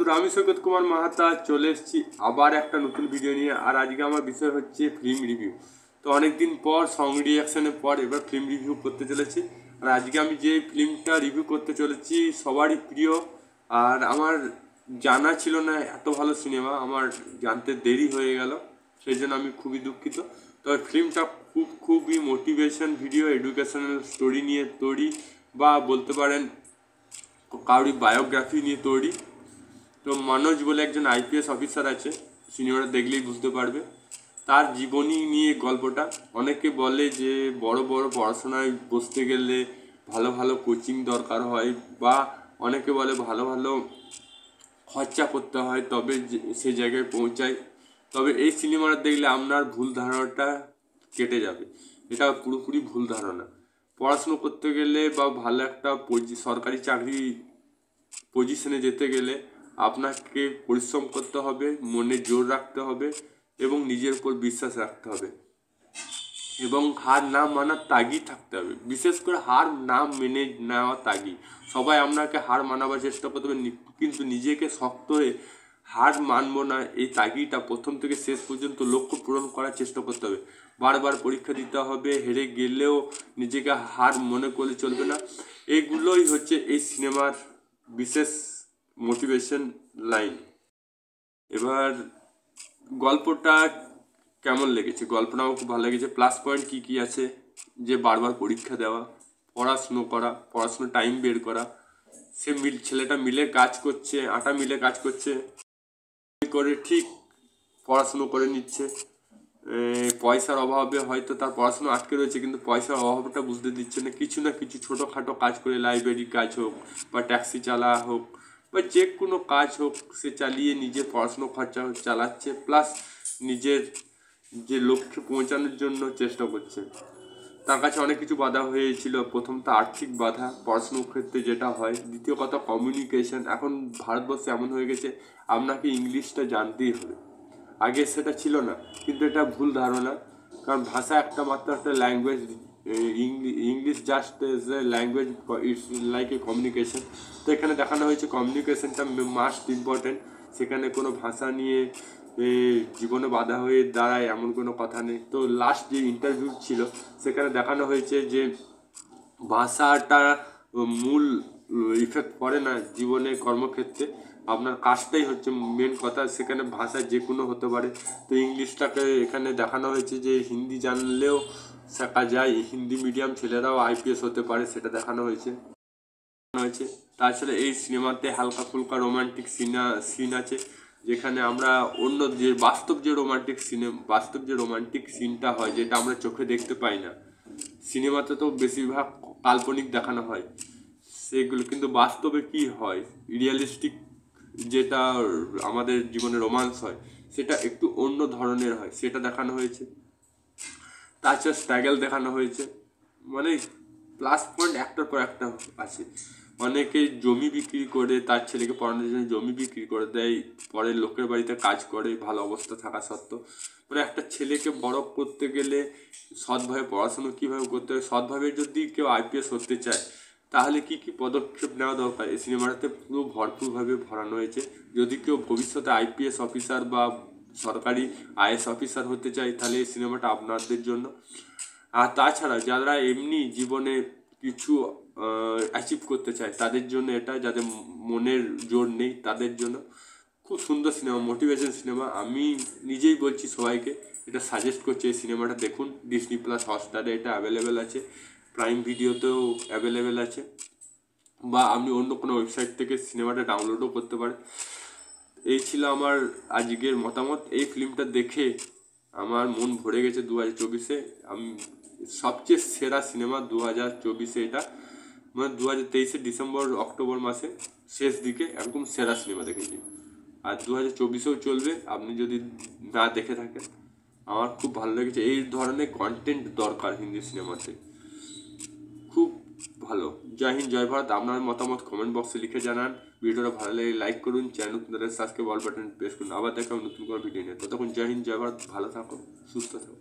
বন্ধুরা, আমি সৈকত কুমার মাহাতা চলে এসেছি আবার একটা নতুন ভিডিও নিয়ে। আর আজকে আমার বিষয় হচ্ছে ফিল্ম রিভিউ। তো অনেকদিন পর সং রিয়াকশনের পর এবার ফিল্ম রিভিউ করতে চলেছি। আর আজকে আমি যে ফিল্মটা রিভিউ করতে চলেছি সবারই প্রিয়, আর আমার জানা ছিল না এত ভালো সিনেমা, আমার জানতে দেরি হয়ে গেল, সেই জন্য আমি খুবই দুঃখিত। তো ফিল্মটা খুবই মোটিভেশন ভিডিও, এডুকেশনাল স্টোরি নিয়ে তৈরি, বা বলতে পারেন কাউরি বায়োগ্রাফি নিয়ে তৈরি। তো মনোজ বলে একজন আইপিএস অফিসার আছে, সিনেমাটা দেখলেই বুঝতে পারবে। তার জীবনী নিয়ে গল্পটা। অনেকে বলে যে বড় বড় পড়াশোনায় বসতে গেলে ভালো ভালো কোচিং দরকার হয়, বা অনেকে বলে ভালো ভালো খরচা করতে হয় তবে সে জায়গায় পৌঁছায়। তবে এই সিনেমাটা দেখলে আপনার ভুল ধারণাটা কেটে যাবে। এটা পুরোপুরি ভুল ধারণা। পড়াশুনো করতে গেলে বা ভালো একটা সরকারি চাকরি পজিশনে যেতে গেলে আপনাকে পরিশ্রম করতে হবে, মনে জোর রাখতে হবে এবং নিজের উপর বিশ্বাস রাখতে হবে, এবং হার না মানার তাগি থাকতে হবে। বিশেষ করে হার না মেনে নেওয়া তাগি। সবাই আপনাকে হার মানাবার চেষ্টা করতে হবে, কিন্তু নিজেকে শক্ত হয়ে হার মানবো না এই তাগিটা প্রথম থেকে শেষ পর্যন্ত লক্ষ্য পূরণ করার চেষ্টা করতে হবে। বারবার পরীক্ষা দিতে হবে, হেরে গেলেও নিজেকে হার মনে করলে চলবে না। এইগুলোই হচ্ছে এই সিনেমার বিশেষ মোটিভেশন লাইন। এবার গল্পটা কেমন লেগেছে? গল্পটা আমার খুব ভালো লেগেছে। প্লাস পয়েন্ট কী কী আছে? যে বারবার পরীক্ষা দেওয়া, পড়াশুনো করা, পড়াশুনো টাইম বের করা, ছেলেটা মিলে কাজ করছে, আটা মিলে কাজ করছে করে ঠিক পড়াশুনো করে নিচ্ছে। পয়সার অভাবে হয়তো তার পড়াশুনো আটকে রয়েছে, কিন্তু পয়সার অভাবটা বুঝতে দিচ্ছে না। কিছু ছোটোখাটো কাজ করে, লাইব্রেরি কাজ হোক বা ট্যাক্সি চালা হোক বা যে কোনো কাজ হোক, সে চালিয়ে নিজের পড়াশুনো খরচা চালাচ্ছে, প্লাস নিজের যে লক্ষ্যে পৌঁছানোর জন্য চেষ্টা করছে। তার কাছে অনেক কিছু বাধা হয়েছিল। প্রথম তো আর্থিক বাধা, পড়াশুনোর ক্ষেত্রে যেটা হয়। দ্বিতীয় কথা কমিউনিকেশন। এখন ভারতবর্ষে এমন হয়ে গেছে আপনাকে ইংলিশটা জানতেই হবে, আগে সেটা ছিল না। কিন্তু এটা ভুল ধারণা, কারণ ভাষা একটা মাত্র একটা language. English just as a language, it's like a communication. তো এখানে দেখানো হয়েছে কমিউনিকেশনটা মাস্ট ইম্পর্টেন্ট। সেখানে কোনো ভাষা নিয়ে জীবনে বাধা হয়ে দাঁড়ায় এমন কোনো কথা নেই। তো লাস্ট যে ইন্টারভিউ ছিল সেখানে দেখানো হয়েছে যে ভাষাটা মূল ইফেক্ট পড়ে না জীবনে, কর্মক্ষেত্রে। আপনার কাজটাই হচ্ছে মেন কথা। সেখানে ভাষা যে কোনো হতে পারে। তো ইংলিশটাকে এখানে দেখানো হয়েছে যে হিন্দি জানলেও শেখা যায়, হিন্দি মিডিয়াম ছেলেরাও আইপিএস হতে পারে, সেটা দেখানো হয়েছে। তাছাড়া এই সিনেমাতে হালকা ফুলকা রোমান্টিক সিন আছে, যেখানে আমরা অন্য যে বাস্তব যে রোমান্টিক সিনটা হয়, যেটা আমরা চোখে দেখতে পাই না। সিনেমাতে তো বেশিরভাগ কাল্পনিক দেখানো হয় সেগুলো, কিন্তু বাস্তবে কি হয়, রিয়েলিস্টিক যেটা আমাদের জীবনে রোমান্স হয়, সেটা একটু অন্য ধরনের হয়, সেটা দেখানো হয়েছে। তাছাড়া স্ট্রাগল দেখানো হয়েছে। মানে প্লাস পয়েন্ট একটার পর একটা আছে। অনেকে জমি বিক্রি করে, তার ছেলেকে পড়ানোর জন্য জমি বিক্রি করে দেয়, পরের লোকের বাড়িতে কাজ করে ভালো অবস্থা থাকা সত্ত্বেও। মানে একটা ছেলেকে বড় করতে গেলে সৎভাবে পড়াশুনো কীভাবে করতে হয়, সৎভাবে যদি কেউ আইপিএস হতে চায় তাহলে কি কি পদক্ষেপ নেওয়া দরকার, এই সিনেমাটাতে পুরো ভরপুরভাবে ভরানো হয়েছে। যদি কেউ ভবিষ্যতে আইপিএস অফিসার বা সরকারি আইএস অফিসার হতে চায় তাহলে এই সিনেমাটা আপনাদের জন্য। আর তাছাড়া যারা এমনি জীবনে কিছু অ্যাচিভ করতে চায় তাদের জন্য এটা, যাদের মনের জোর নেই তাদের জন্য খুব সুন্দর সিনেমা, মোটিভেশন সিনেমা। আমি নিজেই বলছি সবাইকে, এটা সাজেস্ট করছি এই সিনেমাটা দেখুন। ডিজনি প্লাস হটস্টারে এটা অ্যাভেলেবেল আছে, প্রাইম ভিডিওতেও অ্যাভেলেবেল আছে, বা আপনি অন্য কোনো ওয়েবসাইট থেকে সিনেমাটা ডাউনলোডও করতে পারেন। এই ছিল আমার আজকের মতামত। এই ফিল্মটা দেখে আমার মন ভরে গেছে 2024-এ। আমি সবচেয়ে সেরা সিনেমা 2024-এ এটা, মানে 2023-এ ডিসেম্বর অক্টোবর মাসে শেষ দিকে একদম সেরা সিনেমা দেখেছি। আর 2024-এও চলবে আপনি যদি না দেখে থাকেন। আমার খুব ভালো লেগেছে। এই ধরনের কন্টেন্ট দরকার হিন্দি সিনেমাতে, খুব ভালো। জয় হিন্দ, জয় ভারত। আপনার মতামত কমেন্ট বক্সে লিখে জানান। ভিডিওটা ভালো লাগে লাইক করুন, চ্যানেল নতুন সাবস্ক্রাইব অল বাটন প্রেস করুন। আবার দেখা নতুন কোনো ভিডিও নিয়ে। ততক্ষণ জয় হিন্দ, জয় ভারত। ভালো থাকো, সুস্থ থাকো।